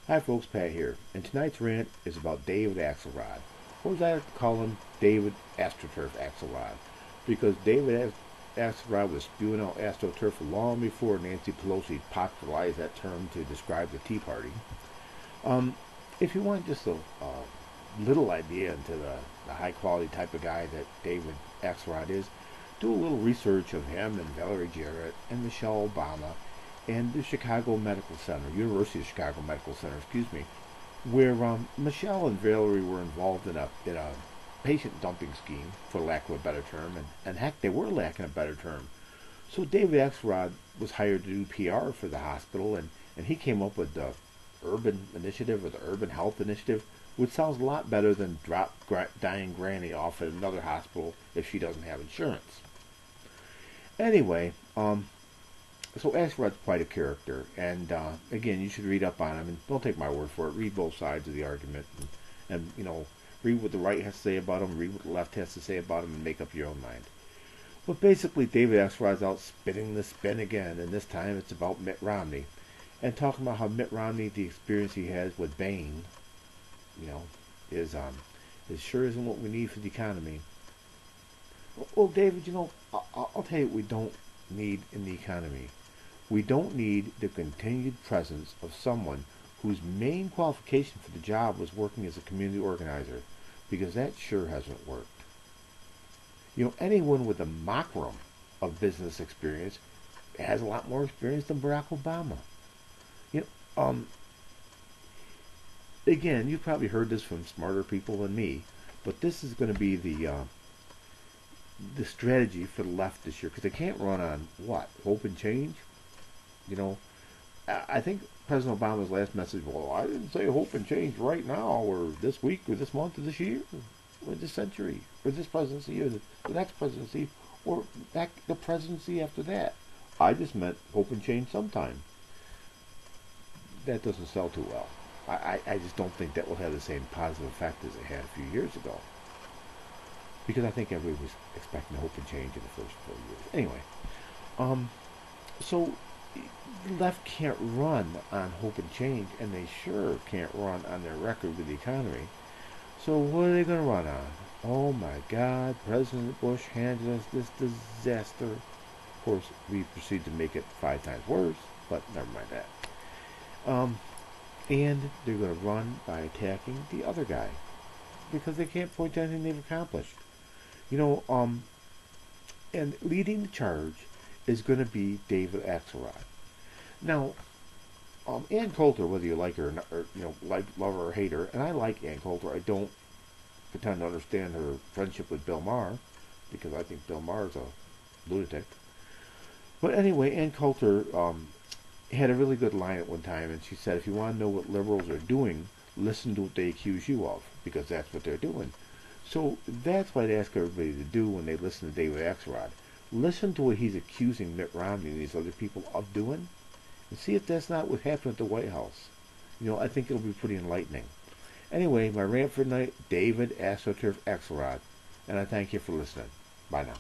Hi folks, Pat here, and tonight's rant is about David Axelrod, or as I like to call him, David Astroturf Axelrod, because David Axelrod was spewing out Astroturf long before Nancy Pelosi popularized that term to describe the Tea Party. Um, if you want just a little idea into the high quality type of guy that David Axelrod is, do a little research of him and Valerie Jarrett and Michelle Obama and the Chicago Medical Center, University of Chicago Medical Center, excuse me, where Michelle and Valerie were involved in a patient dumping scheme, for lack of a better term, and heck, they were lacking a better term. So David Axelrod was hired to do PR for the hospital, and he came up with the Urban Initiative or the Urban Health Initiative, which sounds a lot better than drop dying granny off at another hospital if she doesn't have insurance. Anyway, so Axelrod's quite a character, and again, you should read up on him, and don't take my word for it. Read both sides of the argument, and read what the right has to say about him, read what the left has to say about him, and make up your own mind. But basically, David Axelrod's out spinning the spin again, and this time it's about Mitt Romney, and talking about how Mitt Romney, the experience he has with Bain, you know, is sure isn't what we need for the economy. Well, David, I'll tell you what we don't need in the economy. We don't need the continued presence of someone whose main qualification for the job was working as a community organizer, because that sure hasn't worked. Anyone with a macron of business experience has a lot more experience than Barack Obama. You know, Again, you've probably heard this from smarter people than me, but this is going to be the strategy for the left this year, because they can't run on what, hope and change. You know, I think President Obama's last message, well, I didn't say hope and change right now, or this week, or this month, or this year, or this century, or this presidency, or the next presidency, or the presidency after that. I just meant hope and change sometime. That doesn't sell too well. I just don't think that will have the same positive effect as it had a few years ago. Because I think everybody was expecting hope and change in the first 4 years. Anyway, so the left can't run on hope and change, and they sure can't run on their record with the economy. So what are they going to run on? Oh my God, President Bush handed us this disaster. Of course, we proceed to make it 5 times worse, but never mind that. And they're going to run by attacking the other guy, because they can't point to anything they've accomplished. And leading the charge is going to be David Axelrod. Now, Ann Coulter, whether you like her or love her or hate her, and I like Ann Coulter. I don't pretend to understand her friendship with Bill Maher, because I think Bill Maher is a lunatic. But anyway, Ann Coulter had a really good line at one time, and she said, if you want to know what liberals are doing, listen to what they accuse you of, because that's what they're doing. So that's what I'd ask everybody to do when they listen to David Axelrod. Listen to what he's accusing Mitt Romney and these other people of doing, and see if that's not what happened at the White House. I think it'll be pretty enlightening. Anyway, my rant for tonight, David Astroturf Axelrod, and I thank you for listening. Bye now.